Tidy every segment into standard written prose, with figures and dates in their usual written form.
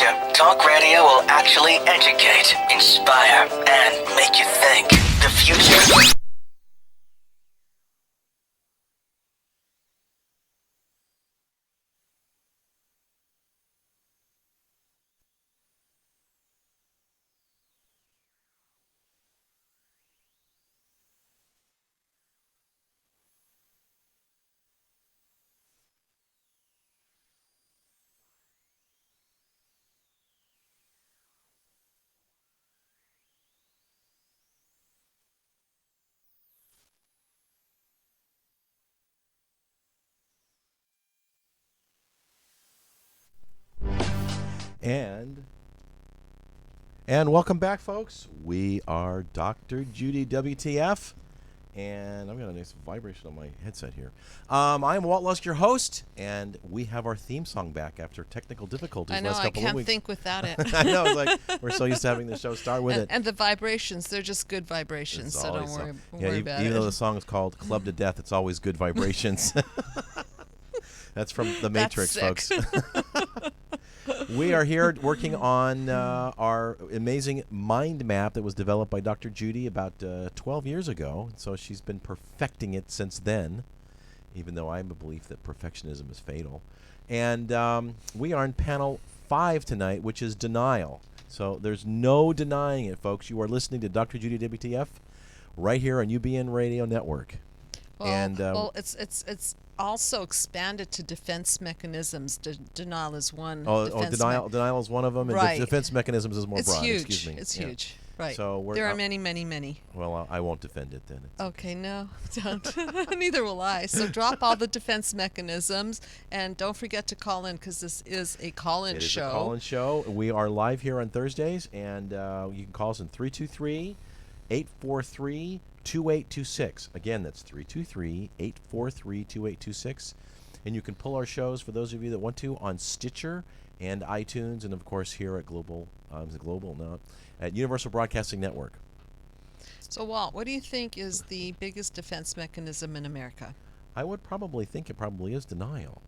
future, talk radio will actually educate, inspire, and make you think. The future. And welcome back, folks. We are Dr. Judy WTF, and I've got a nice vibration on my headset here. I'm Walt Lusk, your host, and we have our theme song back after technical difficulties. I know, last couple I of can't weeks. think without it. I know, it's like we're so used to having the show start with it. And the vibrations, they're just good vibrations, so don't worry about it. Even though the song is called Club to Death, it's always good vibrations. That's from The Matrix, folks. We are here working on our amazing mind map that was developed by Dr. Judy about 12 years ago. So she's been perfecting it since then, even though I have a belief that perfectionism is fatal. And we are in panel 5 tonight, which is denial. So there's no denying it, folks. You are listening to Dr. Judy WTF right here on UBN Radio Network. Well, it's also expanded to defense mechanisms. Denial is one. Denial is one of them, and right. Defense mechanisms is more it's broad. Huge. Excuse me. It's huge. Right. So there are many, many, many. Well, I won't defend it then. Okay, no, don't. Neither will I. So drop all the defense mechanisms, and don't forget to call in, because this is a call-in show. It is a call-in show. We are live here on Thursdays, and you can call us in 323-843-2826. Again, that's 323-843-2826. And you can pull our shows, for those of you that want to, on Stitcher and iTunes, and of course here at at Universal Broadcasting Network. So, Walt, what do you think is the biggest defense mechanism in America? I would probably think it probably is denial.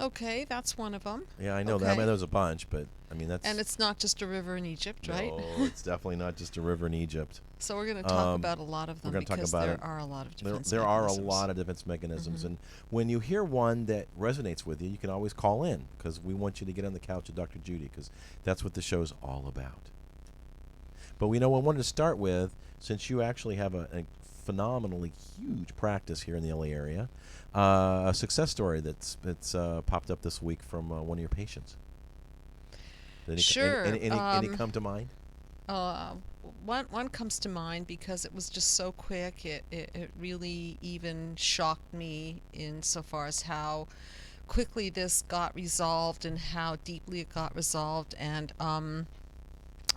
Okay, that's one of them. Yeah, I know that. I mean, there's a bunch, but I mean that's. And it's not just a river in Egypt, right? No, it's definitely not just a river in Egypt. So we're going to talk about a lot of them, because there are a lot of defense mechanisms. There are a lot of defense mechanisms, and when you hear one that resonates with you, you can always call in, because we want you to get on the couch with Dr. Judy, because that's what the show's all about. But we know I wanted to start with, since you actually have a phenomenally huge practice here in the LA area, a success story that's popped up this week from one of your patients. Sure. Any come to mind? One comes to mind because it was just so quick. It really even shocked me insofar as how quickly this got resolved and how deeply it got resolved. And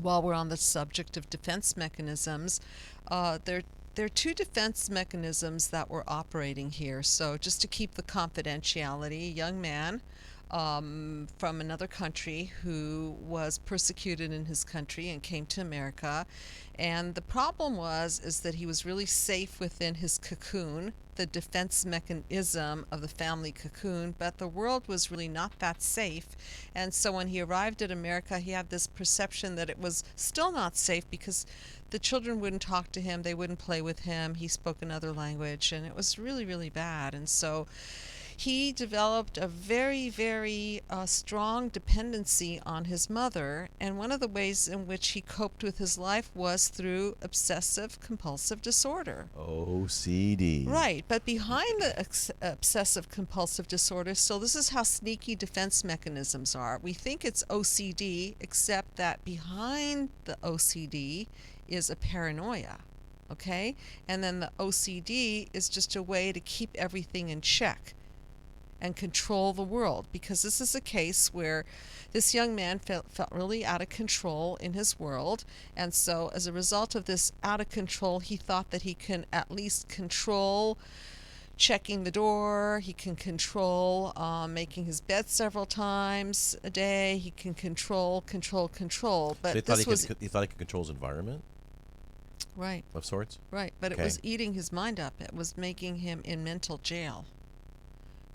while we're on the subject of defense mechanisms, there are two defense mechanisms that were operating here. So just to keep the confidentiality, a young man from another country who was persecuted in his country and came to America. And the problem is that he was really safe within his cocoon, the defense mechanism of the family cocoon, but the world was really not that safe. And so when he arrived at America, he had this perception that it was still not safe, because the children wouldn't talk to him, they wouldn't play with him, he spoke another language, and it was really, really bad. And so he developed a very, very strong dependency on his mother, and one of the ways in which he coped with his life was through obsessive compulsive disorder. OCD. Right, but behind the obsessive compulsive disorder, so this is how sneaky defense mechanisms are. We think it's OCD, except that behind the OCD is a paranoia. Okay? And then the OCD is just a way to keep everything in check and control the world, because this is a case where this young man felt really out of control in his world, and so as a result of this out of control, he thought that he can at least control checking the door, he can control making his bed several times a day, he can control. But so he thought he could control his environment? Right. Of sorts? Right, but It was eating his mind up. It was making him in mental jail.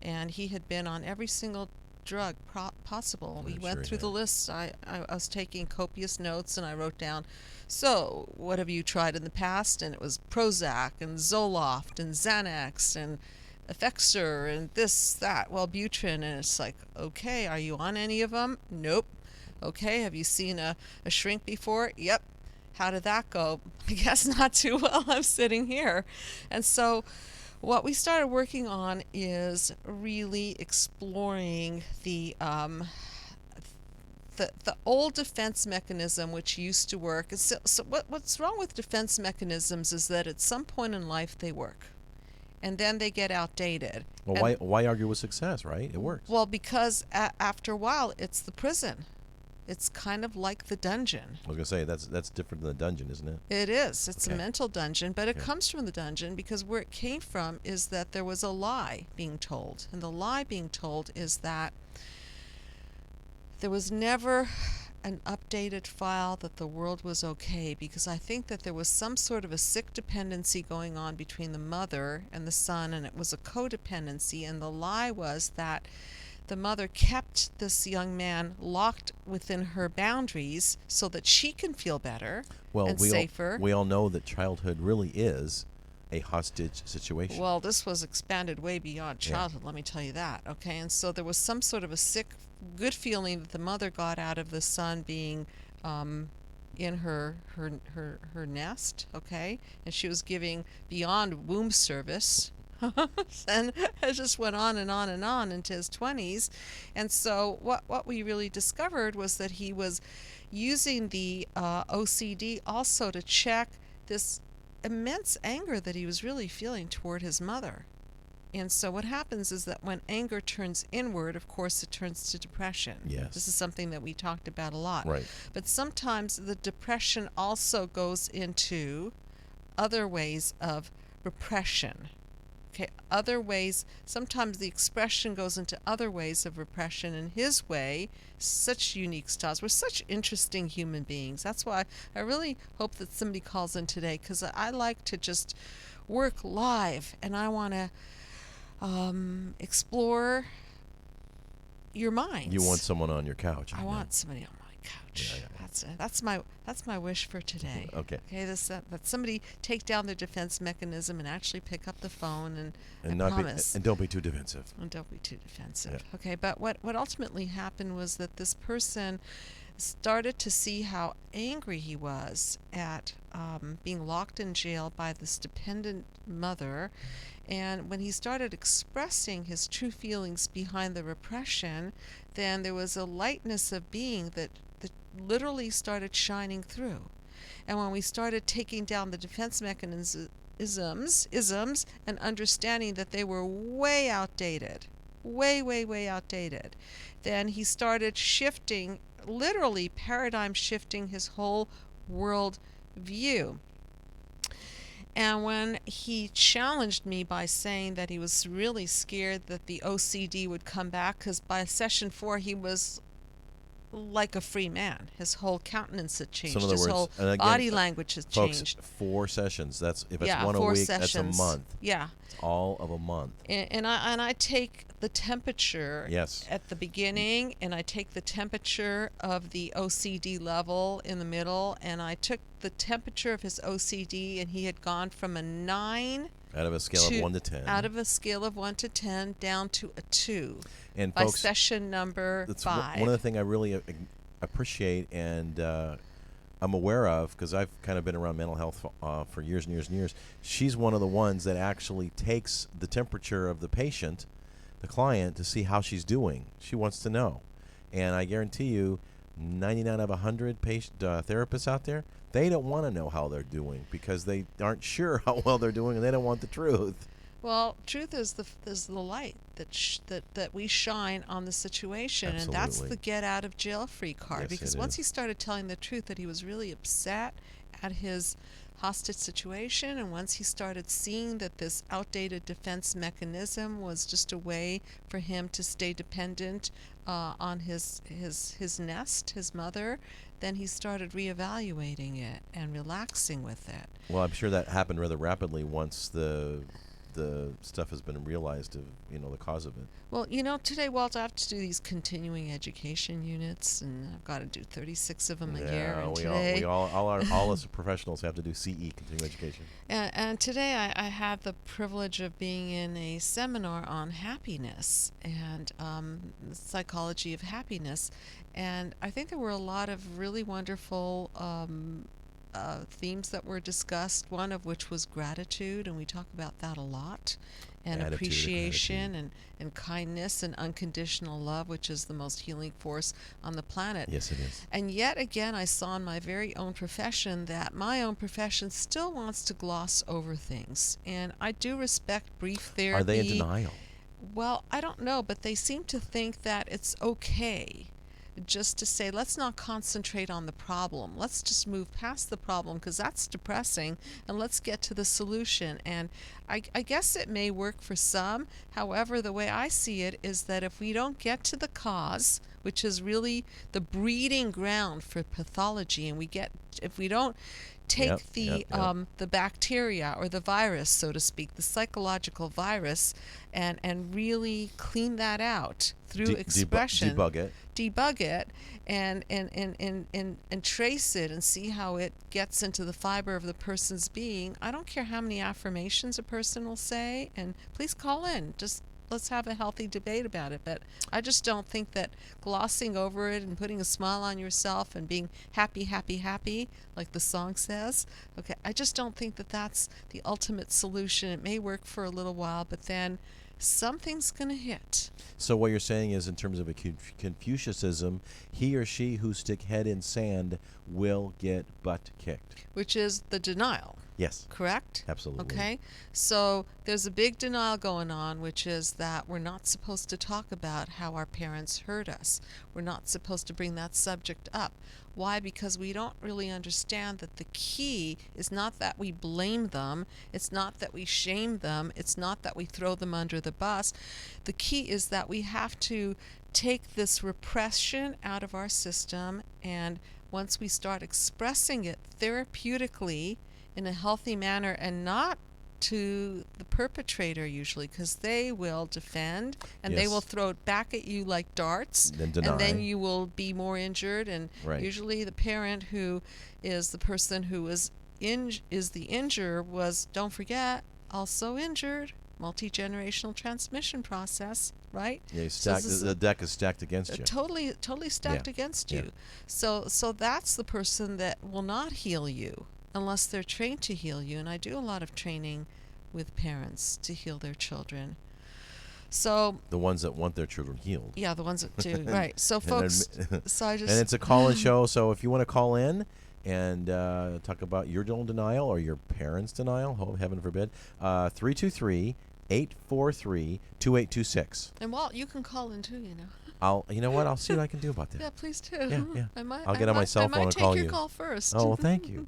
And he had been on every single drug possible. We I'm went sure through he the had. list. I was taking copious notes, and I wrote down, so what have you tried in the past? And it was Prozac and Zoloft and Xanax and Effexor and this, that, Wellbutrin. And it's like, okay, are you on any of them? Nope. Okay, have you seen a shrink before? Yep. How did that go? I guess not too well. I'm sitting here. And so what we started working on is really exploring the old defense mechanism which used to work. So what's wrong with defense mechanisms is that at some point in life they work, and then they get outdated. Well, And- why argue with success, right? It works. Well, because after a while, it's the prison. It's kind of like the dungeon. I was gonna say that's different than the dungeon, isn't it? It is. It's Okay. a mental dungeon, but it Okay. comes from the dungeon because where it came from is that there was a lie being told. And the lie being told is that there was never an updated file that the world was okay, because I think that there was some sort of a sick dependency going on between the mother and the son, and it was a codependency. And the lie was that the mother kept this young man locked within her boundaries so that she can feel better Well, and we safer. we all know that childhood really is a hostage situation. Well, this was expanded way beyond Yeah. childhood, let me tell you that. Okay, and so there was some sort of a sick, good feeling that the mother got out of the son being in her nest. Okay, and she was giving beyond womb service. And it just went on and on and on into his 20s. And so what we really discovered was that he was using the OCD also to check this immense anger that he was really feeling toward his mother. And so what happens is that when anger turns inward, of course, it turns to depression. Yes. This is something that we talked about a lot. Right. But sometimes the depression also goes into other ways of repression. Okay, other ways, sometimes the expression goes into other ways of repression in his way, such unique styles. We're such interesting human beings. That's why I really hope that somebody calls in today, because I like to just work live, and I want to explore your minds. You want someone on your couch. I know. want somebody on my couch. Yeah. That's my wish for today. Okay. Okay, that somebody take down their defense mechanism and actually pick up the phone and I not promise. and don't be too defensive. And don't be too defensive. Yeah. Okay, but what ultimately happened was that this person started to see how angry he was at being locked in jail by this dependent mother. And when he started expressing his true feelings behind the repression, then there was a lightness of being that literally started shining through. And when we started taking down the defense mechanisms, isms, and understanding that they were way outdated, way outdated, then he started shifting, literally paradigm shifting his whole world view. And when he challenged me by saying that he was really scared that the OCD would come back, because by session 4 he was like a free man. His whole countenance had changed. So in other His words, whole and again, body language had Folks, changed. 4 sessions. That's if it's Yeah, one a 4 week. sessions. That's a month. Yeah. It's all of a month. And I take the temperature Yes. at the beginning, and I take the temperature of the OCD level in the middle, and I took the temperature of his OCD, and he had gone from a 9 Out of a scale of 1 to 10. out of a scale of 1 to 10 down to a 2 and by folks, session number that's 5. one of the things I really appreciate and I'm aware of, because I've kind of been around mental health for years and years and years. She's one of the ones that actually takes the temperature of the patient, the client, to see how she's doing. She wants to know. And I guarantee you, 99 out of 100 therapists out there, they don't want to know how they're doing because they aren't sure how well they're doing, and they don't want the truth. Well, truth is the light that we shine on the situation, and that's Absolutely. the get out of jail free card. Yes, Because it once is. he started telling the truth that he was really upset at his hostage situation, and once he started seeing that this outdated defense mechanism was just a way for him to stay dependent on his nest, his mother, then he started reevaluating it and relaxing with it. Well, I'm sure that happened rather rapidly once the the stuff has been realized of the cause of it. Well, today, Walt, I have to do these continuing education units, and I've got to do 36 of them a year. And we all us professionals have to do CE, continuing education. And today I had the privilege of being in a seminar on happiness and the psychology of happiness, and I think there were a lot of really wonderful themes that were discussed, one of which was gratitude, and we talk about that a lot, and Attitude, appreciation and kindness and unconditional love, which is the most healing force on the planet. Yes, it is. And yet again, I saw in my very own profession that my own profession still wants to gloss over things. And I do respect brief therapy. Are they in denial? Well, I don't know, but they seem to think that it's okay just to say, let's not concentrate on the problem. Let's just move past the problem because that's depressing, and let's get to the solution. And I guess it may work for some. However, the way I see it is that if we don't get to the cause, which is really the breeding ground for pathology, and if we don't take the bacteria or the virus, so to speak, the psychological virus, and really clean that out through expression, debug it, and trace it and see how it gets into the fiber of the person's being. I don't care how many affirmations a person will say, and please call in. Let's have a healthy debate about it. But I just don't think that glossing over it and putting a smile on yourself and being happy, happy, happy, like the song says, okay, I just don't think that that's the ultimate solution. It may work for a little while, but then something's going to hit. So what you're saying is, in terms of a Confucianism, he or she who stick head in sand will get butt kicked. Which is the denial. Yes. Correct? Absolutely. Okay. So there's a big denial going on, which is that we're not supposed to talk about how our parents hurt us. We're not supposed to bring that subject up. Why? Because we don't really understand that the key is not that we blame them. It's not that we shame them. It's not that we throw them under the bus. The key is that we have to take this repression out of our system, and once we start expressing it therapeutically in a healthy manner, and not to the perpetrator usually, because they will defend and they will throw it back at you like darts, and then you will be more injured. And usually the parent who is the person who is the injurer was, don't forget, also injured. Multi-generational transmission process, right? Yeah, the deck is stacked against you. Totally stacked against you. So that's the person that will not heal you unless they're trained to heal you. And I do a lot of training with parents to heal their children. So the ones that want their children healed. Yeah, the ones that do. Right. So folks, and it's a call-in show. So if you want to call in and talk about your own denial or your parents' denial, heaven forbid, 323-843-2826. And Walt, you can call in too, You know what? I'll see what I can do about that. Yeah, please do. Yeah. I'll get on my cell phone and call you. I might take your call first. Oh, well, thank you.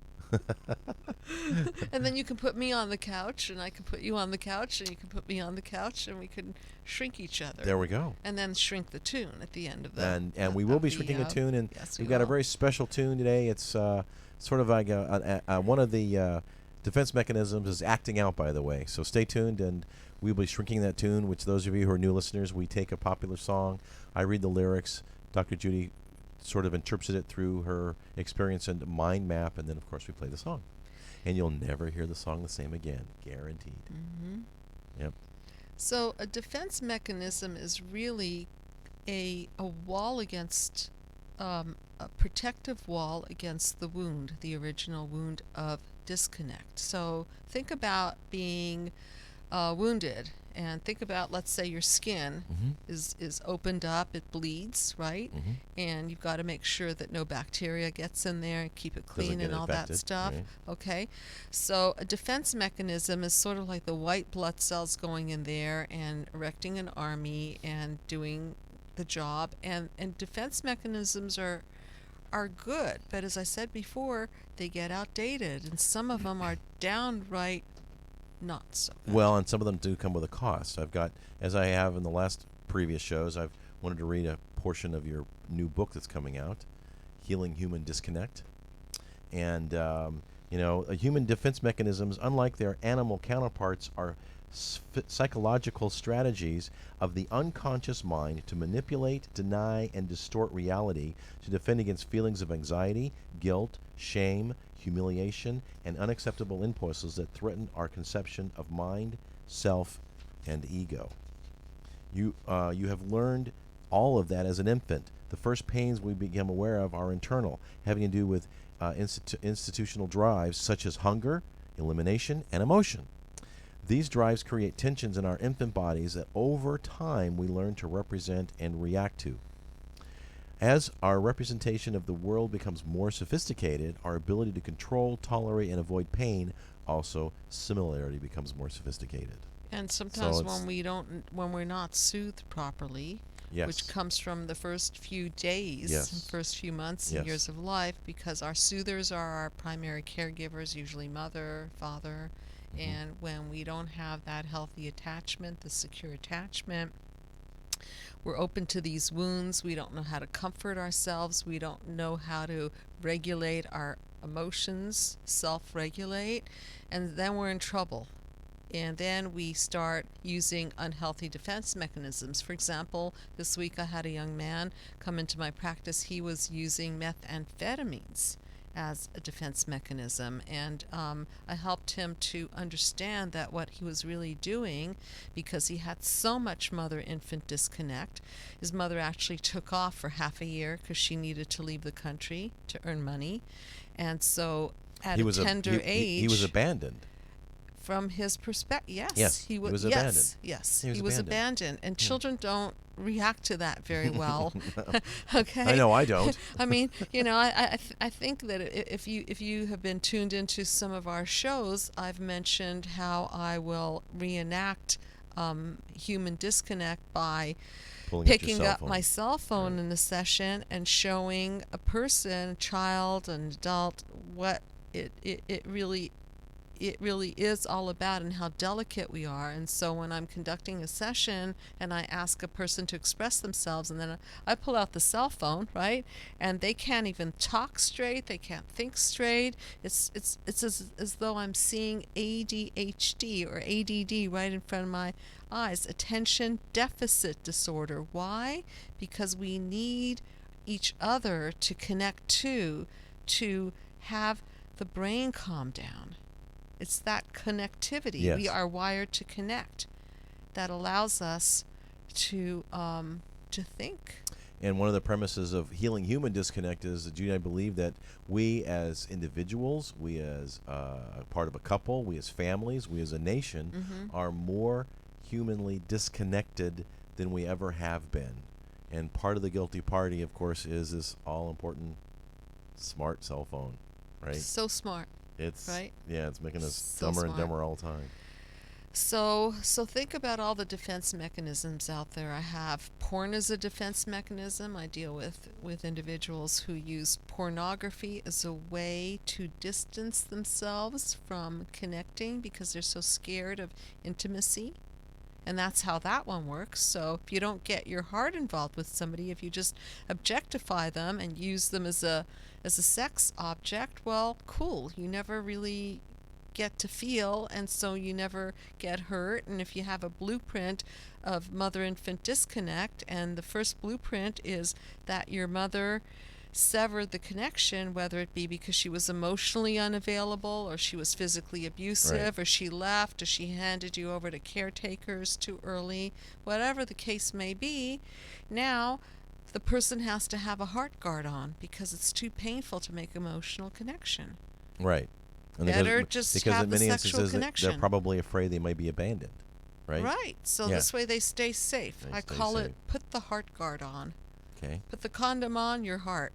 And then you can put me on the couch, and I can put you on the couch, and you can put me on the couch, and we can shrink each other. There we go. And then shrink the tune at the end of that. And we will be shrinking a tune, and we've got a very special tune today. It's sort of like one of the defense mechanisms is acting out, by the way. So stay tuned, and we'll be shrinking that tune, which those of you who are new listeners, we take a popular song, I read the lyrics, Dr. Judy sort of interprets it through her experience and mind map, and then of course we play the song, and you'll never hear the song the same again, guaranteed. Yep. So a defense mechanism is really a wall against a protective wall against the wound, the original wound of disconnect. So think about being wounded, and think about, let's say your skin is opened up, it bleeds, right? And you've got to make sure that no bacteria gets in there and keep it clean and all that stuff. Right. Okay, so a defense mechanism is sort of like the white blood cells going in there and erecting an army and doing the job. And defense mechanisms are good, but as I said before, they get outdated, and some of them are downright not so good. Well, and some of them do come with a cost. I've got, as I have in the last previous shows, I've wanted to read a portion of your new book that's coming out, Healing Human Disconnect. And, human defense mechanisms, unlike their animal counterparts, are psychological strategies of the unconscious mind to manipulate, deny, and distort reality to defend against feelings of anxiety, guilt, shame, humiliation, and unacceptable impulses that threaten our conception of mind, self, and ego. You have learned all of that as an infant. The first pains we become aware of are internal, having to do with institutional drives such as hunger, elimination, and emotion. These drives create tensions in our infant bodies that over time we learn to represent and react to. As our representation of the world becomes more sophisticated, our ability to control, tolerate, and avoid pain also similarly becomes more sophisticated. And sometimes So when we're not soothed properly, Yes. which comes from the first few days, Yes. first few months Yes. and years of life, because our soothers are our primary caregivers, usually mother, father, and when we don't have that healthy attachment, the secure attachment, we're open to these wounds. We don't know how to comfort ourselves. We don't know how to regulate our emotions, self-regulate, and then we're in trouble. And then we start using unhealthy defense mechanisms. For example, this week I had a young man come into my practice. He was using methamphetamines as a defense mechanism, and I helped him to understand that what he was really doing, because he had so much mother-infant disconnect. His mother actually took off for half a year because she needed to leave the country to earn money, and so at a tender age, he was abandoned. From his perspective, yes, Yes, he was abandoned. Yes, He was he was abandoned. abandoned, and children don't react to that very well. Okay, I know I don't. I mean, I think that if you have been tuned into some of our shows, I've mentioned how I will reenact human disconnect by picking up my cell phone in a session and showing a person, a child, an adult, what it really is all about and how delicate we are. And so when I'm conducting a session and I ask a person to express themselves, and then I pull out the cell phone, right, and they can't even talk straight, they can't think straight, it's as though I'm seeing ADHD or ADD right in front of my eyes, attention deficit disorder. Why? Because we need each other to connect to have the brain calm down. It's that connectivity. Yes. We are wired to connect. That allows us to think. And one of the premises of healing human disconnect is that, Judy, I believe that we as individuals, we as part of a couple, we as families, we as a nation are more humanly disconnected than we ever have been. And part of the guilty party, of course, is this all-important smart cell phone, right? So smart. It's right? Yeah, it's making us So dumber and smart. dumber all the time. So think about all the defense mechanisms out there. I have porn as a defense mechanism. I deal with individuals who use pornography as a way to distance themselves from connecting because they're so scared of intimacy. And that's how that one works. So if you don't get your heart involved with somebody, if you just objectify them and use them as a sex object, well, cool. You never really get to feel, and so you never get hurt. And if you have a blueprint of mother-infant disconnect, and the first blueprint is that your mother severed the connection, whether it be because she was emotionally unavailable, or she was physically abusive, Right. or she left, or she handed you over to caretakers too early, whatever the case may be, now the person has to have a heart guard on because it's too painful to make emotional connection. Right. And Better because just in have the many sexual instances connection. they're probably afraid they might be abandoned, right? Right. So Yeah. this way they stay safe. They I stay call safe. it put the heart guard on. Okay. Put the condom on your heart.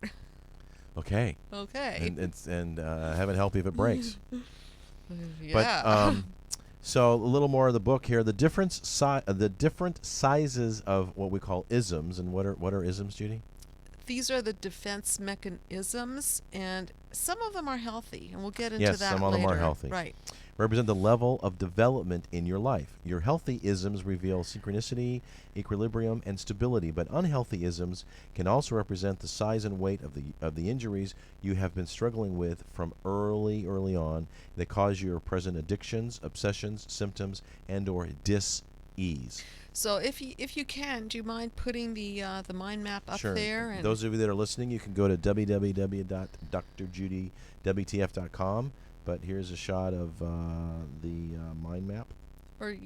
Okay. Okay. And heaven help you if it breaks. Yeah. But so a little more of the book here. The different sizes of what we call isms, and what are isms, Judy? These are the defense mechanisms, and some of them are healthy, and we'll get into Yes, that some of later. them are healthy. Right. represent the level of development in your life. Your healthy isms reveal synchronicity, equilibrium, and stability, but unhealthy isms can also represent the size and weight of the injuries you have been struggling with from early on that cause your present addictions, obsessions, symptoms, and/or dis-ease. So if you can, do you mind putting the mind map up Sure. there? And Those of you that are listening, you can go to www.drjudywtf.com. But here's a shot of the mind map. or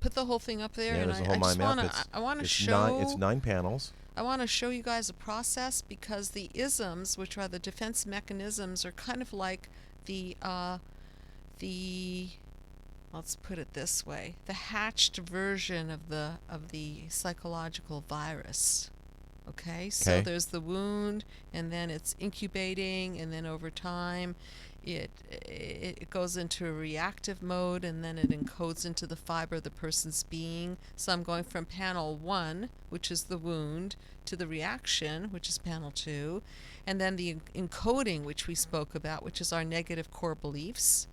put the whole thing up there. Yeah, And there's a whole mind map. I want to It's show. it's 9 panels. I want to show you guys a process, because the isms, which are the defense mechanisms, are kind of like the let's put it this way, the hatched version of the psychological virus. Okay, so there's the wound, and then it's incubating, and then over time it goes into a reactive mode, and then it encodes into the fiber of the person's being. So I'm going from panel 1, which is the wound, to the reaction, which is panel 2, and then the encoding, which we spoke about, which is our negative core beliefs,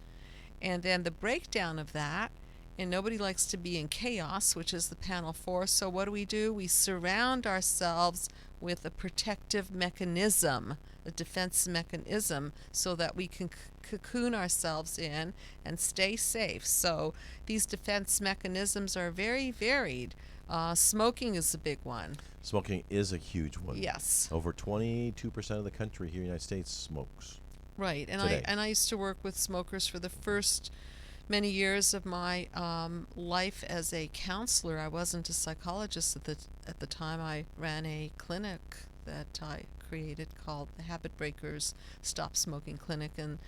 and then the breakdown of that. And nobody likes to be in chaos, which is the panel 4. So what do? We surround ourselves with a protective mechanism, a defense mechanism, so that we can cocoon ourselves in and stay safe. So these defense mechanisms are very varied. Smoking is a big one. Smoking is a huge one. Yes. Over 22% of the country here in the United States smokes. Right. And today. I used to work with smokers for the first many years of my life as a counselor. I wasn't a psychologist at the time. I ran a clinic that I created called the Habit Breakers Stop Smoking Clinic, and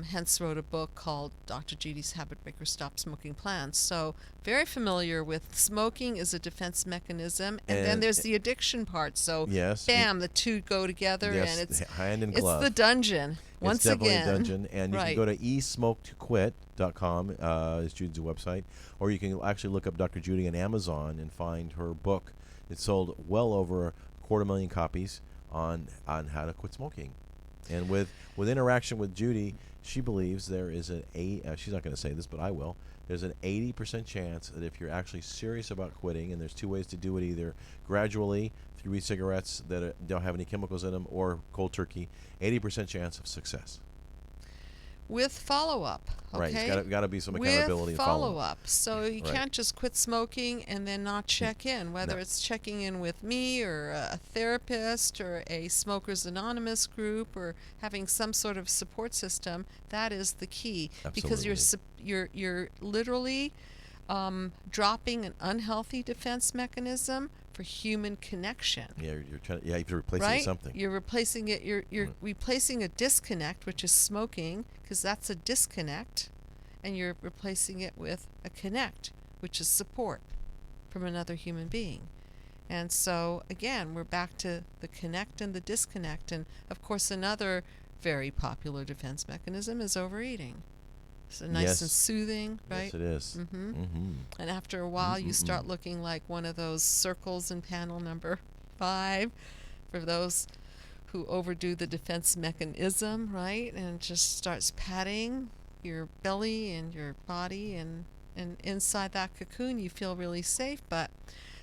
hence wrote a book called Dr. Judy's Habit Breaker Stop Smoking Plan. So very familiar with smoking as a defense mechanism, and then there's the addiction part. So yes, bam, the two go together, yes, and it's hand in glove. It's the dungeon. Once it's definitely again, a dungeon, and you right. can go to esmoketoquit.com, is Judy's website, or you can actually look up Dr. Judy on Amazon and find her book. It's sold well over 250,000 copies on how to quit smoking. And with interaction with Judy, she believes there is she's not going to say this, but I will. There's an 80% chance that if you're actually serious about quitting, and there's 2 ways to do it, either gradually through e-cigarettes that don't have any chemicals in them, or cold turkey, 80% chance of success. With follow-up, okay? Right, it's got to be some accountability with and follow-up. follow-up. So you can't just quit smoking and then not check in, whether it's checking in with me or a therapist or a Smokers Anonymous group or having some sort of support system. That is the key. Absolutely. Because you're literally dropping an unhealthy defense mechanism for human connection. Yeah, you're trying. Yeah, you're replacing right? something. You're replacing it. You're replacing a disconnect, which is smoking, because that's a disconnect, and you're replacing it with a connect, which is support from another human being. And so again, we're back to the connect and the disconnect. And of course, another very popular defense mechanism is overeating. So nice and soothing, right? Yes, it is. Mm-hmm. Mm-hmm. And after a while, you start looking like one of those circles in panel number 5 for those who overdo the defense mechanism, right? And just starts patting your belly and your body, and inside that cocoon, you feel really safe. But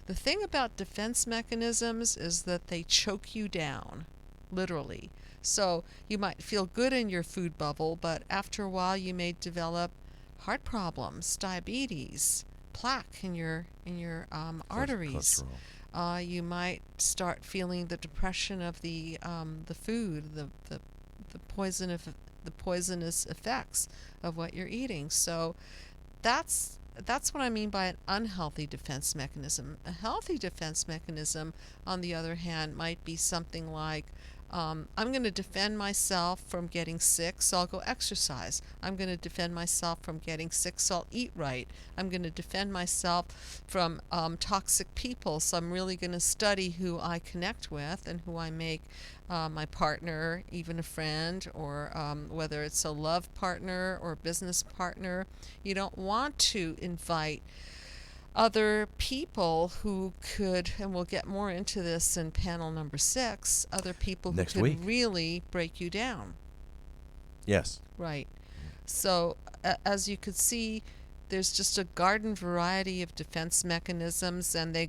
the thing about defense mechanisms is that they choke you down, literally. So you might feel good in your food bubble, but after a while you may develop heart problems, diabetes, plaque in your arteries. You might start feeling the depression of the food, the poisonous effects of what you're eating. So that's what I mean by an unhealthy defense mechanism. A healthy defense mechanism, on the other hand, might be something like, I'm going to defend myself from getting sick, so I'll go exercise. I'm going to defend myself from getting sick, so I'll eat right. I'm going to defend myself from toxic people, so I'm really going to study who I connect with and who I make my partner, even a friend, or whether it's a love partner or business partner. You don't want to invite other people who could, and we'll get more into this in panel number 6, other people who could really break you down. Yes. Right. So, as you could see, there's just a garden variety of defense mechanisms, and they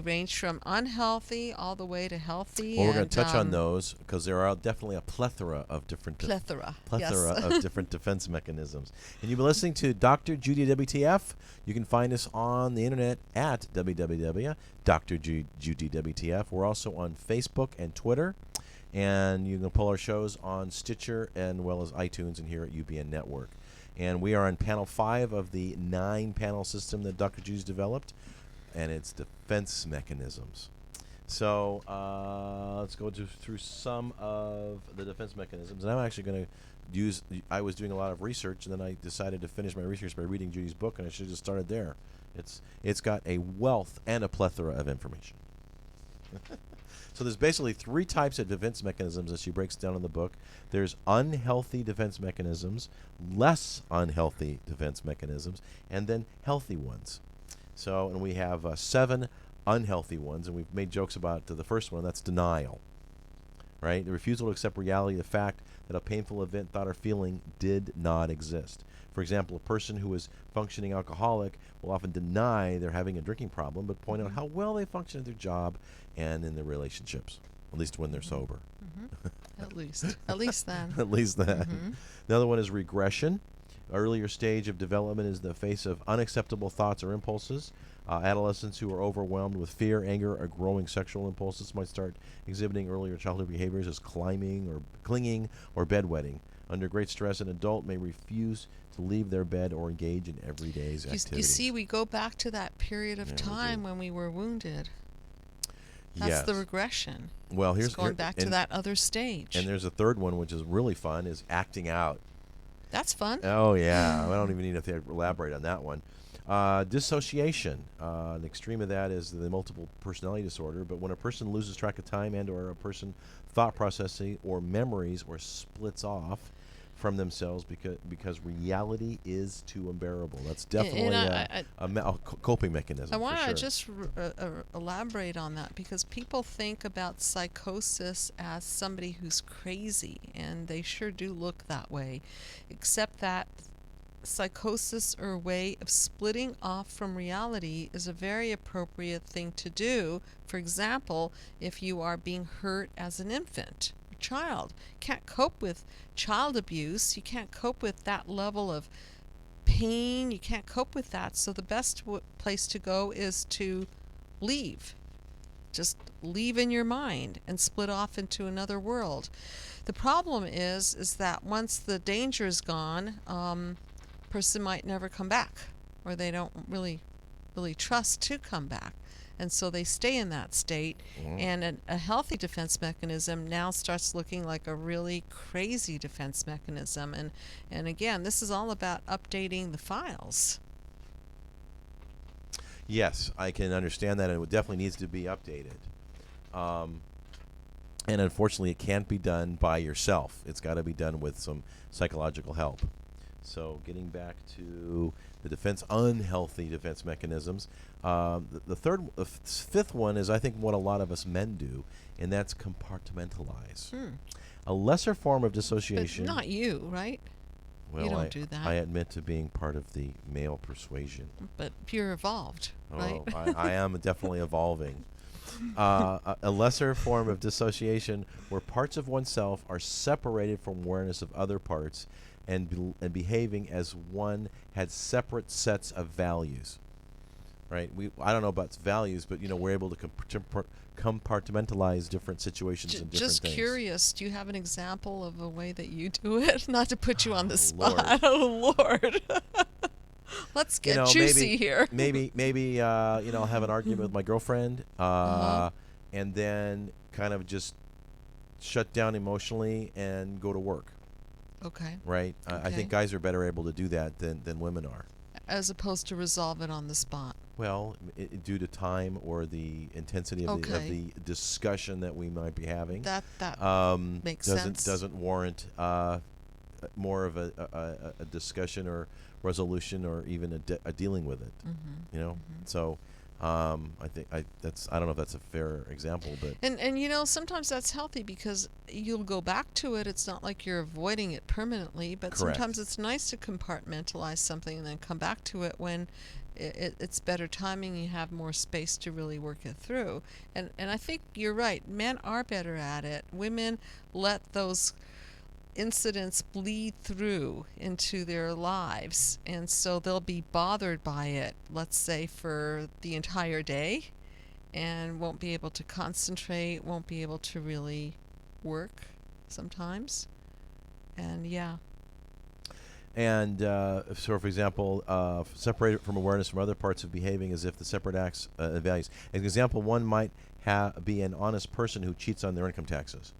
range from unhealthy all the way to healthy. Well, we're going and to touch on those because there are definitely a plethora of different plethora, plethora yes. of different defense mechanisms. And you've been listening to Dr. Judy WTF. You can find us on the internet at www.drjudywtf. We're also on Facebook and Twitter. And you can pull our shows on Stitcher and well as iTunes and here at UBN Network. And we are on panel 5 of the 9-panel system that Dr. Judy's developed, and it's defense mechanisms. So let's go through some of the defense mechanisms. And I'm actually going to I was doing a lot of research, and then I decided to finish my research by reading Judy's book, and I should have just started there. It's got a wealth and a plethora of information. So there's basically 3 types of defense mechanisms that she breaks down in the book. There's unhealthy defense mechanisms, less unhealthy defense mechanisms, and then healthy ones. So, and we have 7 unhealthy ones, and we've made jokes about the first one. That's denial, right? The refusal to accept reality, the fact that a painful event, thought, or feeling did not exist. For example, a person who is functioning alcoholic will often deny they're having a drinking problem, but point out how well they function at their job and in their relationships, at least when they're sober. At least then. At least that. The other one is regression. Earlier stage of development is the face of unacceptable thoughts or impulses. Adolescents who are overwhelmed with fear, anger, or growing sexual impulses might start exhibiting earlier childhood behaviors as climbing or clinging or bedwetting. Under great stress, an adult may refuse to leave their bed or engage in everyday activities. You see, we go back to that period of time when we were wounded. That's the regression. Well, it's going back to that other stage. And there's a third one, which is really fun, is acting out. That's fun. Oh, yeah. I don't even need to elaborate on that one. Dissociation. An extreme of that is the multiple personality disorder. But when a person loses track of time and or a person thought processing or memories or splits off from themselves because reality is too unbearable. That's definitely a coping mechanism. I want to sure. just elaborate on that because people think about psychosis as somebody who's crazy, and they sure do look that way, except that psychosis or a way of splitting off from reality is a very appropriate thing to do. For example, if you are being hurt as an infant, child, can't cope with child abuse, you can't cope with that level of pain, you can't cope with that, so the best place to go is to leave. Just leave in your mind and split off into another world. The problem is that once the danger is gone, person might never come back, or they don't really trust to come back. And so they stay in that state, and a healthy defense mechanism now starts looking like a really crazy defense mechanism. And again, this is all about updating the files. Yes, I can understand that, and it definitely needs to be updated. And unfortunately, it can't be done by yourself. It's got to be done with some psychological help. So getting back to the unhealthy defense mechanisms, the fifth one is, I think, what a lot of us men do, and that's compartmentalize. A lesser form of dissociation. But not you, right? Well, you don't do that. I admit to being part of the male persuasion. But you're evolved, right? I am definitely evolving. A lesser form of dissociation where parts of oneself are separated from awareness of other parts and behaving as one had separate sets of values. Right? I don't know about values, but we're able to compartmentalize different situations and different just things. Curious, do you have an example of a way that you do it? Not to put you on the spot. Lord. Oh Lord. Let's get juicy here. Maybe I'll have an argument with my girlfriend, and then kind of just shut down emotionally and go to work. Okay. Right? Okay. I think guys are better able to do that than women are. As opposed to resolve it on the spot. Well, due to time or the intensity of the discussion that we might be having. That makes sense. Doesn't warrant more of a discussion or resolution or even a dealing with it. So I don't know if that's a fair example, but And sometimes that's healthy because you'll go back to it. It's not like you're avoiding it permanently, but correct. sometimes it's nice to compartmentalize something and then come back to it when it's better timing. You have more space to really work it through. And I think you're right. Men are better at it. Women let those incidents bleed through into their lives, and so they'll be bothered by it, let's say, for the entire day, and won't be able to concentrate, won't be able to really work sometimes. And yeah. And so, for example, separate from awareness from other parts of behaving as if the separate acts and values. As an example, one might be an honest person who cheats on their income taxes.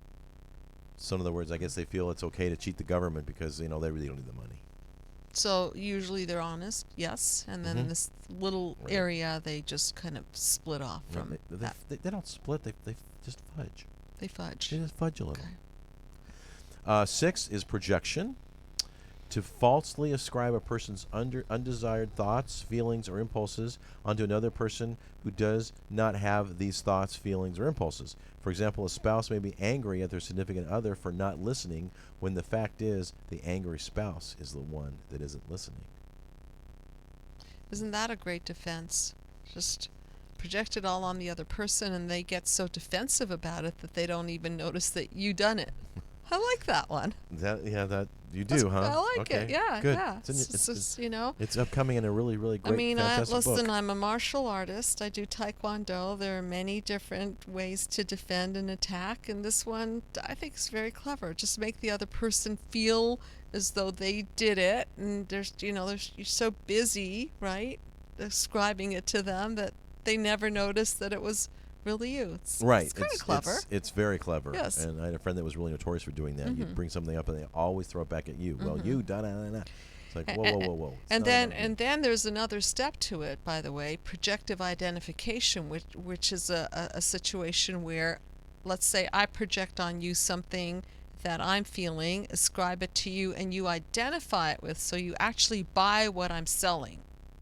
So in other words, I guess they feel it's okay to cheat the government because they really don't need the money. So usually they're honest, yes, and then this little Right. area they just kind of split off from. They don't split. They just fudge. They fudge. They just fudge a little. Okay. 6 is projection. To falsely ascribe a person's undesired thoughts, feelings, or impulses onto another person who does not have these thoughts, feelings, or impulses. For example, a spouse may be angry at their significant other for not listening when the fact is the angry spouse is the one that isn't listening. Isn't that a great defense? Just project it all on the other person, and they get so defensive about it that they don't even notice that you done it. I like that one. That you do, huh? I like okay. it. Yeah, Good. yeah. It's it's upcoming in a really great, fantastic book. Listen, I'm a martial artist. I do Taekwondo. There are many different ways to defend and attack, and this one I think is very clever. Just make the other person feel as though they did it, and you're so busy, right, describing it to them that they never notice that it was really you. It's kind of clever. It's very clever. Yes. And I had a friend that was really notorious for doing that. You'd bring something up and they always throw it back at you. Well, you da da da da. It's like whoa. And then there's another step to it, by the way, projective identification, which is a situation where, let's say, I project on you something that I'm feeling, ascribe it to you, and you identify it with, so you actually buy what I'm selling.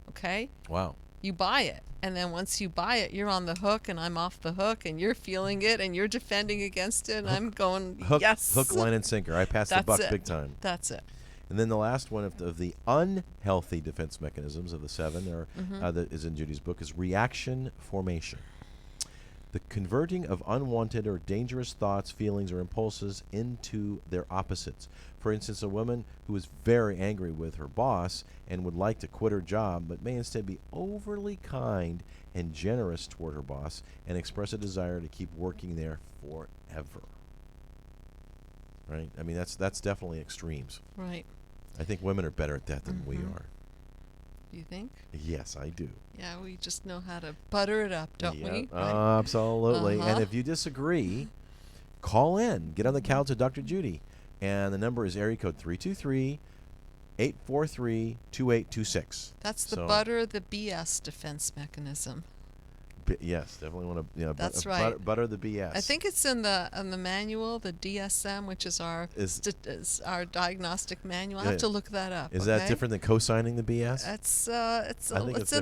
Okay? Wow. You buy it. And then once you buy it, you're on the hook, and I'm off the hook, and you're feeling it, and you're defending against it, and I'm going, yes. Hook, line, and sinker. I passed the buck big time. That's it. And then the last one of the unhealthy defense mechanisms of the 7, that is in Judy's book, is reaction formation. The converting of unwanted or dangerous thoughts, feelings, or impulses into their opposites. For instance, a woman who is very angry with her boss and would like to quit her job, but may instead be overly kind and generous toward her boss and express a desire to keep working there forever. Right? I mean, that's definitely extremes. Right. I think women are better at that than we are. You think? Yes, I do. Yeah, we just know how to butter it up, don't we? Right? Absolutely. And if you disagree, call in. Get on the couch with Dr. Judy. And the number is area code 323-843-2826. That's the butter the BS defense mechanism. Yes, definitely want to. That's right. Butter the BS. I think it's in the manual, the DSM, which is our diagnostic manual. I have to look that up. Is that different than co-signing the BS? It's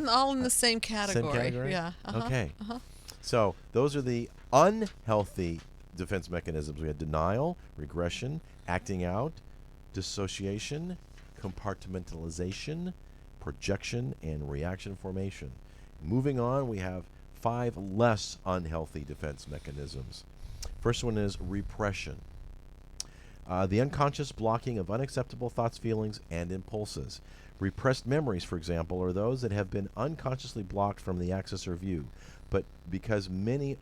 all in the same category. Same category? Yeah. Okay. So those are the unhealthy defense mechanisms. We had denial, regression, acting out, dissociation, compartmentalization, projection, and reaction formation. Moving on, we have 5 less unhealthy defense mechanisms. First one is repression. The unconscious blocking of unacceptable thoughts, feelings, and impulses. Repressed memories, for example, are those that have been unconsciously blocked from the access or view. But because many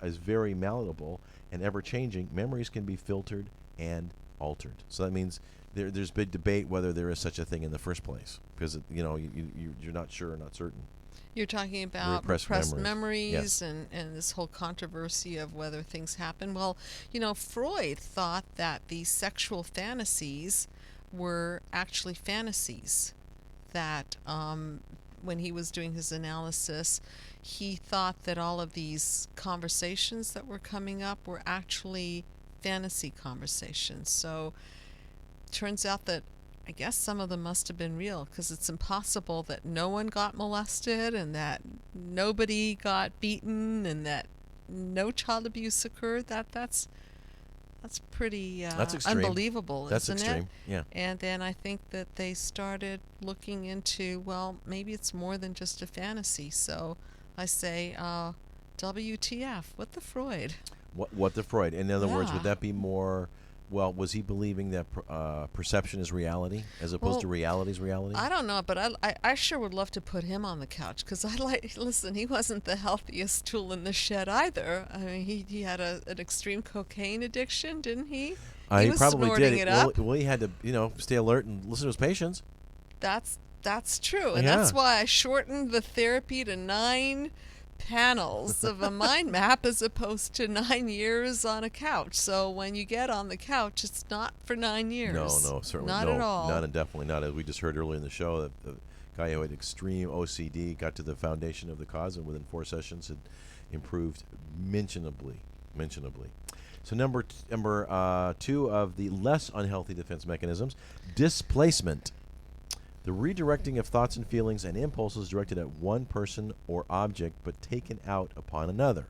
is very malleable and ever-changing, memories can be filtered and altered. So that means there's big debate whether there is such a thing in the first place, because you're not sure or not certain. You're talking about repressed memories yes. and this whole controversy of whether things happen. Well, Freud thought that these sexual fantasies were actually fantasies. That when he was doing his analysis, he thought that all of these conversations that were coming up were actually fantasy conversations. So turns out that I guess some of them must have been real, because it's impossible that no one got molested and that nobody got beaten and that no child abuse occurred. That's pretty That's extreme. unbelievable, That's isn't extreme. it? Yeah. And then I think that they started looking into, well, maybe it's more than just a fantasy. So I say, WTF? What the Freud? What the Freud? In other words, would Yeah. that be more? Well, was he believing that perception is reality as opposed to Well, reality is reality? I don't know, but I sure would love to put him on the couch, because listen, he wasn't the healthiest tool in the shed either. I mean, he had an extreme cocaine addiction, didn't he? He He was probably snorting did. it Well, up. well, he had to, stay alert and listen to his patients. That's true, and Yeah. that's why I shortened the therapy to 9 panels of a mind map as opposed to 9 years on a couch. So when you get on the couch, it's not for 9 years. No, certainly not no, at all. not and definitely not. As we just heard earlier in the show, that the guy who had extreme OCD got to the foundation of the cause, and within 4 sessions had improved mentionably. So number 2 of the less unhealthy defense mechanisms, displacement. The redirecting of thoughts and feelings and impulses directed at one person or object but taken out upon another.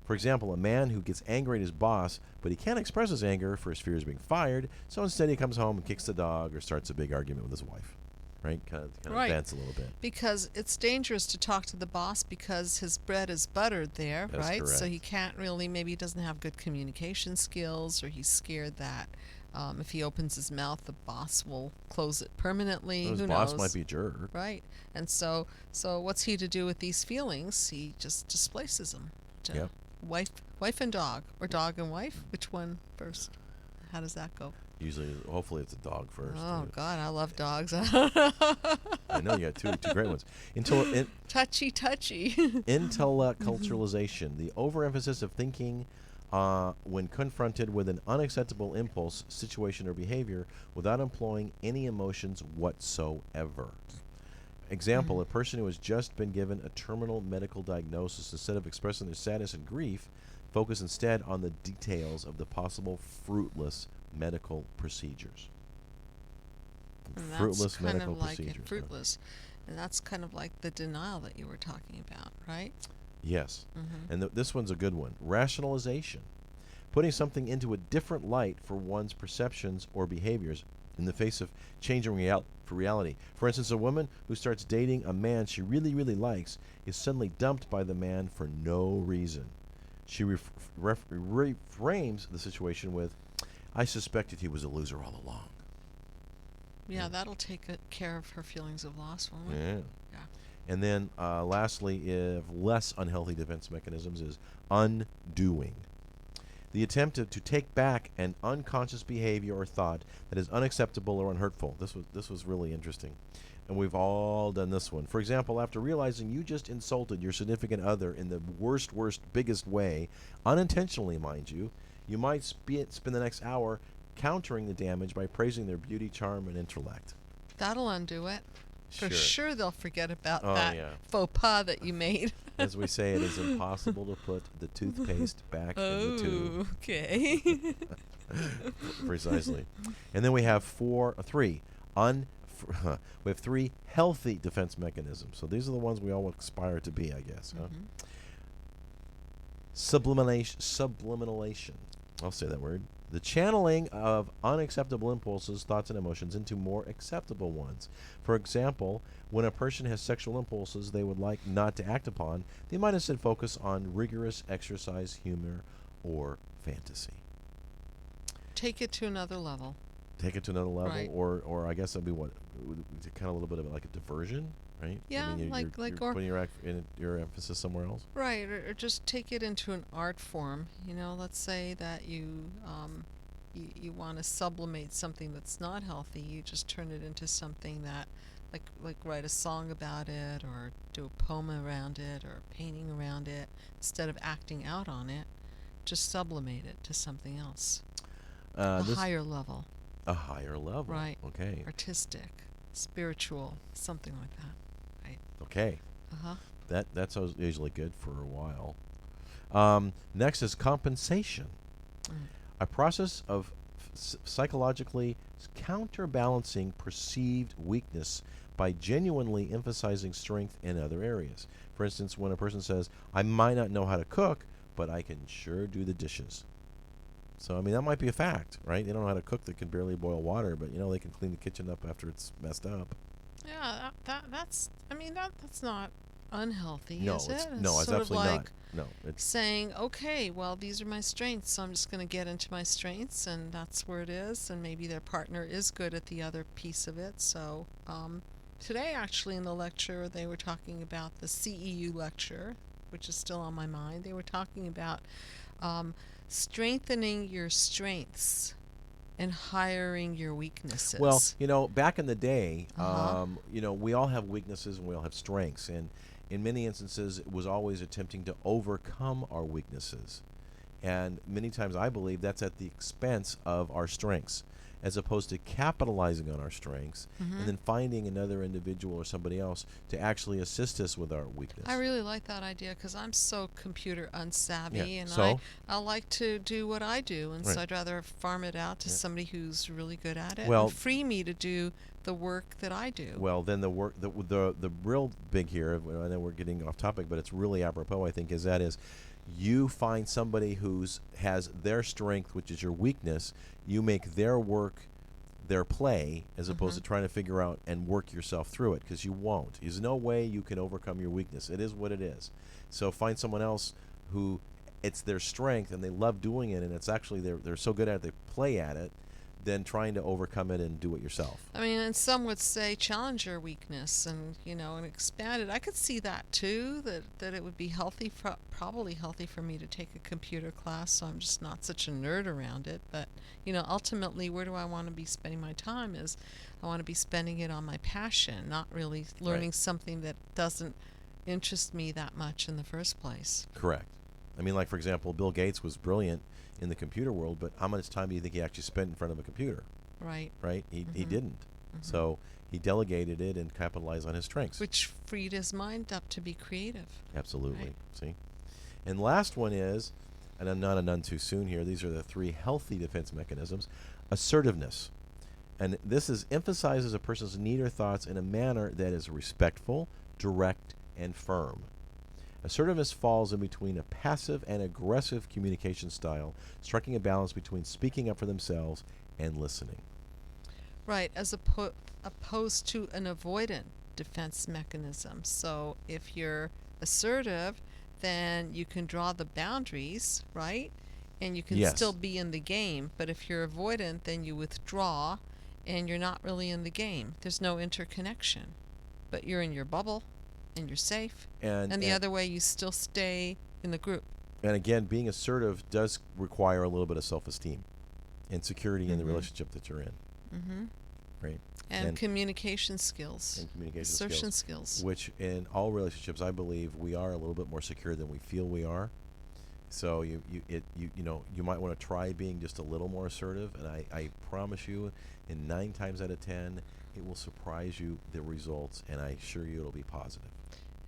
For example, a man who gets angry at his boss, but he can't express his anger for his fear of being fired, so instead he comes home and kicks the dog or starts a big argument with his wife. Right? Kind of Right. vents a little bit. Because it's dangerous to talk to the boss, because his bread is buttered there, That's right? So correct. he can't really, maybe he doesn't have good communication skills, or he's scared that if he opens his mouth, the boss will close it permanently. His Who boss knows? might be a jerk. Right. And so what's he to do with these feelings? He just displaces them to Yep. wife and dog, or dog and wife. Which one first? How does that go? Usually, hopefully it's a dog first. Oh God, I love dogs. I know you got two great ones. Touchy. Intellectualization, the overemphasis of thinking when confronted with an unacceptable impulse, situation, or behavior without employing any emotions whatsoever. Example, a person who has just been given a terminal medical diagnosis, instead of expressing their sadness and grief, focus instead on the details of the possible fruitless medical procedures. And Fruitless that's kind medical of like procedures. fruitless, and that's kind of like the denial that you were talking about, right? Yes. Mm-hmm. And this one's a good one. Rationalization. Putting something into a different light for one's perceptions or behaviors in the face of changing reality. For instance, a woman who starts dating a man she really, really likes is suddenly dumped by the man for no reason. She reframes the situation with, I suspected he was a loser all along. Yeah, that'll take care of her feelings of loss, won't it? Yeah. Yeah. And then lastly, if less unhealthy defense mechanisms is undoing. The attempt to take back an unconscious behavior or thought that is unacceptable or unhurtful. This was really interesting. And we've all done this one. For example, after realizing you just insulted your significant other in the worst, biggest way, unintentionally, mind you, you might spend the next hour countering the damage by praising their beauty, charm, and intellect. That'll undo it. For Sure. sure they'll forget about Oh, that yeah. faux pas that you made. As we say, it is impossible to put the toothpaste back in the tube. Okay. Precisely. And then we have three healthy defense mechanisms. So these are the ones we all aspire to be, I guess. Huh? Sublimination. I'll say that word. The channeling of unacceptable impulses, thoughts, and emotions into more acceptable ones. For example, when a person has sexual impulses they would like not to act upon, they might instead focus on rigorous exercise, humor, or fantasy. Take it to another level. Take it to another level, Right. or I guess that'd be what, kind of a little bit of like a diversion, right? Yeah, I mean, you're putting your emphasis somewhere else. Right, or just take it into an art form. Let's say that you want to sublimate something that's not healthy. You just turn it into something that, like write a song about it, or do a poem around it, or a painting around it. Instead of acting out on it, just sublimate it to something else. A higher level. A higher level. Right. Okay. Artistic, spiritual, something like that. Right. Okay. Uh-huh. That's usually good for a while. Next is compensation. A process of psychologically counterbalancing perceived weakness by genuinely emphasizing strength in other areas. For instance, when a person says, I might not know how to cook, but I can sure do the dishes. So, I mean, that might be a fact, right? They don't know how to cook. They can barely boil water, but, they can clean the kitchen up after it's messed up. Yeah, that's not unhealthy, No, is it? no, it's sort of absolutely like not. No, it's saying, okay, well, these are my strengths, so I'm just going to get into my strengths, and that's where it is. And maybe their partner is good at the other piece of it. So today, actually, in the lecture, they were talking about the CEU lecture, which is still on my mind. They were talking about strengthening your strengths and hiring your weaknesses. Well, back in the day, Uh-huh. we all have weaknesses and we all have strengths. And in many instances, it was always attempting to overcome our weaknesses. And many times I believe that's at the expense of our strengths, as opposed to capitalizing on our strengths and then finding another individual or somebody else to actually assist us with our weakness. I really like that idea because I'm so computer unsavvy, Yeah, and so? I like to do what I do, and Right. so I'd rather farm it out to somebody who's really good at it Well- and free me to do the work that I do. Well, then the real big here, I know we're getting off topic, but it's really apropos, I think, is you find somebody who's has their strength, which is your weakness. You make their work their play, as opposed to trying to figure out and work yourself through it, because you won't. There's no way you can overcome your weakness. It is what it is. So find someone else who it's their strength and they love doing it, and it's actually they're so good at it, they play at it, than trying to overcome it and do it yourself. I mean, and some would say challenge your weakness and and expand it. I could see that too. That it would be healthy, probably healthy for me to take a computer class, so I'm just not such a nerd around it. But ultimately, where do I want to be spending my time? Is I want to be spending it on my passion, not really learning Right. something that doesn't interest me that much in the first place. Correct. I mean, like, for example, Bill Gates was brilliant in the computer world, but how much time do you think he actually spent in front of a computer? Right. Right? He didn't. So he delegated it and capitalized on his strengths. Which freed his mind up to be creative. Absolutely. Right. See? And last one is, and I'm not a none too soon here, these are the 3 healthy defense mechanisms. Assertiveness. And this emphasizes a person's need or thoughts in a manner that is respectful, direct, and firm. Assertiveness falls in between a passive and aggressive communication style, striking a balance between speaking up for themselves and listening. Right, as opposed to an avoidant defense mechanism. So if you're assertive, then you can draw the boundaries, right? And you can Yes. still be in the game. But if you're avoidant, then you withdraw and you're not really in the game. There's no interconnection. But you're in your bubble and you're safe. And the other way, you still stay in the group. And again, being assertive does require a little bit of self-esteem and security in the relationship that you're in. Mm-hmm. Right? And communication skills. And communication assertion skills. Which in all relationships, I believe we are a little bit more secure than we feel we are. So you might want to try being just a little more assertive, and I promise you, in 9 times out of 10, it will surprise you the results, and I assure you it'll be positive.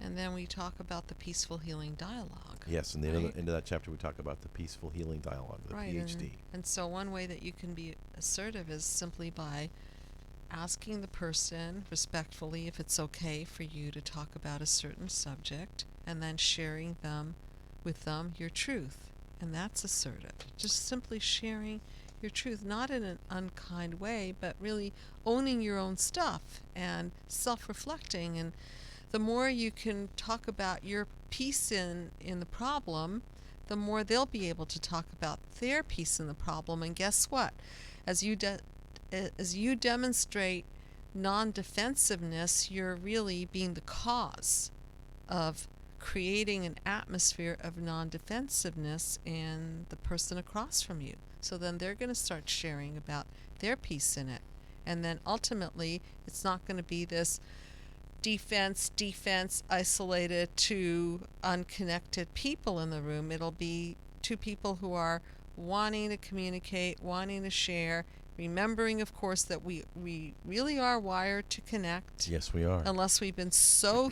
And then we talk about the peaceful healing dialogue. Yes, in the right? end of that chapter, we talk about the peaceful healing dialogue, the Right, PhD. and so one way that you can be assertive is simply by asking the person respectfully if it's okay for you to talk about a certain subject, and then sharing with them your truth. And that's assertive. Just simply sharing your truth, not in an unkind way, but really owning your own stuff and self-reflecting. And the more you can talk about your piece in the problem, the more they'll be able to talk about their piece in the problem. And guess what? As you demonstrate non-defensiveness, you're really being the cause of creating an atmosphere of non-defensiveness in the person across from you. So then they're going to start sharing about their piece in it. And then ultimately, it's not going to be this defense, isolated to unconnected people in the room. It'll be 2 people who are wanting to communicate, wanting to share, remembering, of course, that we really are wired to connect. Yes, we are. Unless we've been so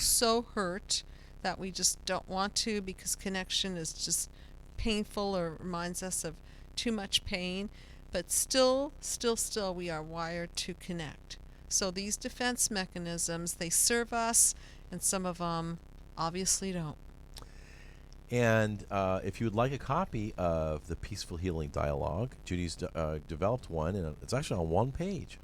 hurt that we just don't want to, because connection is just painful or reminds us of too much pain. but still, we are wired to connect. So these defense mechanisms, they serve us, and some of them obviously don't. And if you would like a copy of the Peaceful Healing Dialogue, Judy's developed one, and it's actually on one page.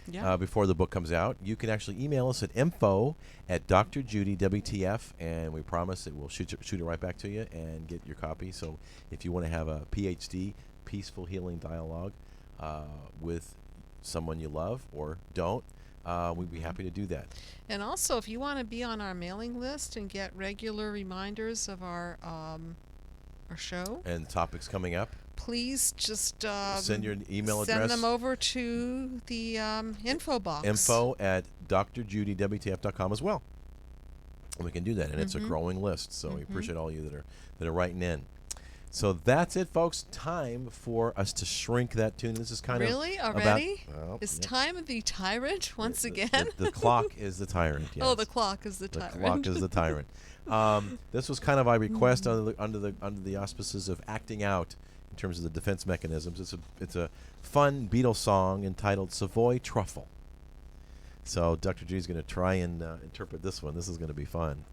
Yeah. Before the book comes out, you can actually email us at info@Dr. Judy WTF, and we promise that we'll shoot it right back to you and get your copy. So if you want to have a PhD, Peaceful Healing Dialogue, with someone you love or don't, we'd be happy to do that. And also, if you want to be on our mailing list and get regular reminders of our show And topics coming up, please just send your email address. Send them over to the info box. info@drjudywtf.com as well. And we can do that, and it's a growing list. So we appreciate all you that are writing in. So that's it, folks. Time for us to shrink that tune. This is kind really of already. Well, is time the tyrant once again? The clock is the tyrant. Yes. Oh, the clock is the tyrant. The clock is the tyrant. This was kind of my request under the auspices of acting out in terms of the defense mechanisms. It's a fun Beatles song entitled "Savoy Truffle." So Dr. G is going to try and interpret this one. This is going to be fun.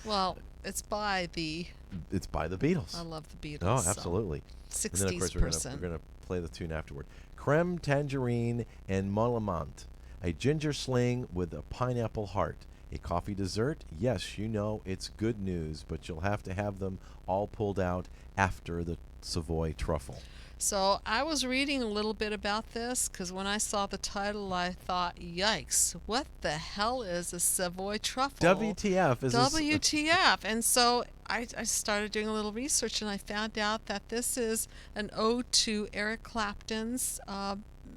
Well, it's by the Beatles. I love the Beatles. Oh, absolutely. 60s and then, of course, we're going to play the tune afterward. Creme tangerine and mollimant, a ginger sling with a pineapple heart. A coffee dessert? Yes, you know it's good news, but you'll have to have them all pulled out after the Savoy truffle. So I was reading a little bit about this because when I saw the title, I thought, yikes, what the hell is a Savoy truffle? WTF. WTF. And so I started doing a little research, and I found out that this is an ode to Eric Clapton's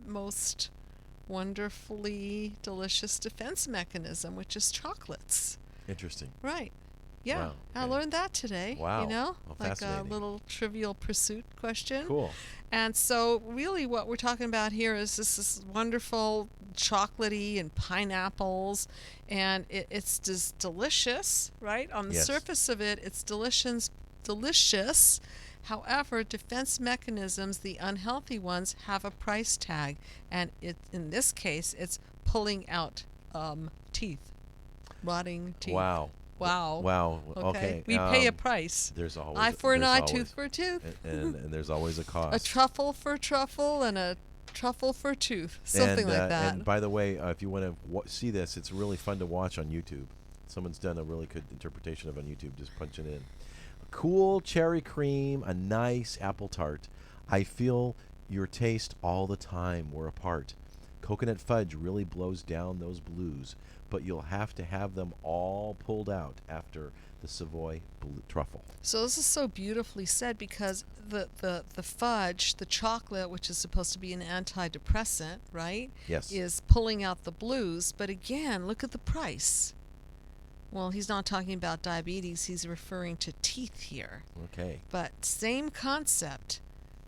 most wonderfully delicious defense mechanism, which is chocolates. Interesting. Right. Yeah, Wow. I learned that today. Wow. You know, Well, like a fascinating. little trivial pursuit question. Cool. And so really what we're talking about here is this wonderful chocolatey and pineapples, and it's just delicious, right? On the Yes. surface of it, it's delicious. However, defense mechanisms, the unhealthy ones, have a price tag, and in this case, it's pulling out teeth, rotting teeth. Wow. Wow. Wow. Okay. We pay a price. There's always Eye for an eye, there's tooth for a tooth. and there's always a cost. A truffle for truffle and a truffle for tooth. Something like that. And by the way, if you want to see this, it's really fun to watch on YouTube. Someone's done a really good interpretation of it on YouTube. Just punch it in. Cool cherry cream, a nice apple tart. I feel your taste all the time. We're apart. Coconut fudge really blows down those blues, but you'll have to have them all pulled out after the Savoy truffle. So this is so beautifully said because the fudge, the chocolate, which is supposed to be an antidepressant, right? Yes. Is pulling out the blues. But again, look at the price. Well, he's not talking about diabetes. He's referring to teeth here. Okay. But same concept.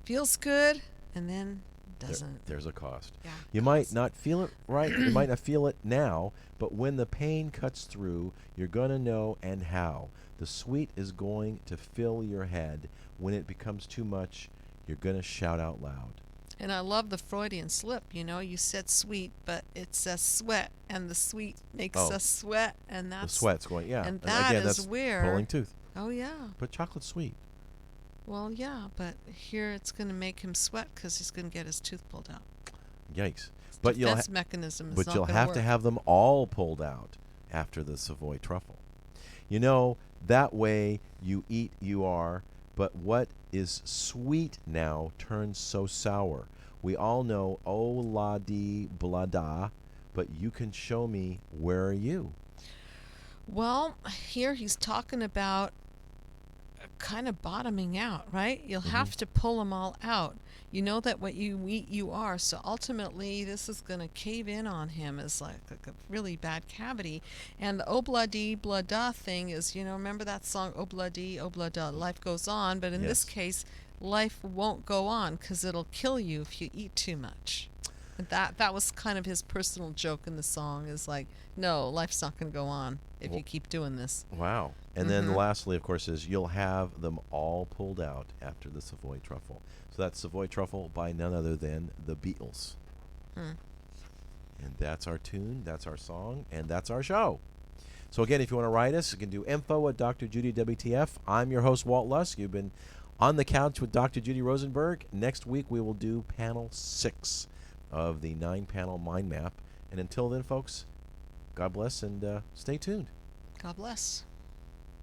Feels good and then doesn't. There's a cost. Yeah, You might not feel it right. You might not feel it now, but when the pain cuts through, you're going to know and how. The sweet is going to fill your head. When it becomes too much, you're going to shout out loud. And I love the Freudian slip. You know, you said sweet, but it says sweat, and the sweet makes us sweat, and that's The sweat's going, yeah. And that again, is that's where pulling tooth. Oh yeah. But chocolate's sweet. Well, yeah, but here it's going to make him sweat because he's going to get his tooth pulled out. Yikes. But you'll Defense mechanism is but not you'll gonna have work. to have them all pulled out after the Savoy truffle. You know, that way you eat you are, but what is sweet now turns so sour. We all know oh la di blah da, but you can show me where are you? Well, here he's talking about kind of bottoming out, right? You'll have to pull them all out. You know that what you eat, you are. So ultimately, this is going to cave in on him as like a really bad cavity. And the obladi blada thing is, you know, remember that song, obladi oblada, life goes on. But in this Yes. case, life won't go on because it'll kill you if you eat too much. And that was kind of his personal joke in the song is like, no, life's not going to go on if you keep doing this. Wow. And then lastly, of course, is you'll have them all pulled out after the Savoy Truffle. So that's Savoy Truffle by none other than the Beatles. And that's our tune, that's our song, and that's our show. So again, if you want to write us, you can do info at Dr. Judy WTF. I'm your host, Walt Lusk. You've been on the couch with Dr. Judy Rosenberg. Next week, we will do panel 6 of the 9-panel mind map. And until then, folks, God bless and stay tuned. God bless.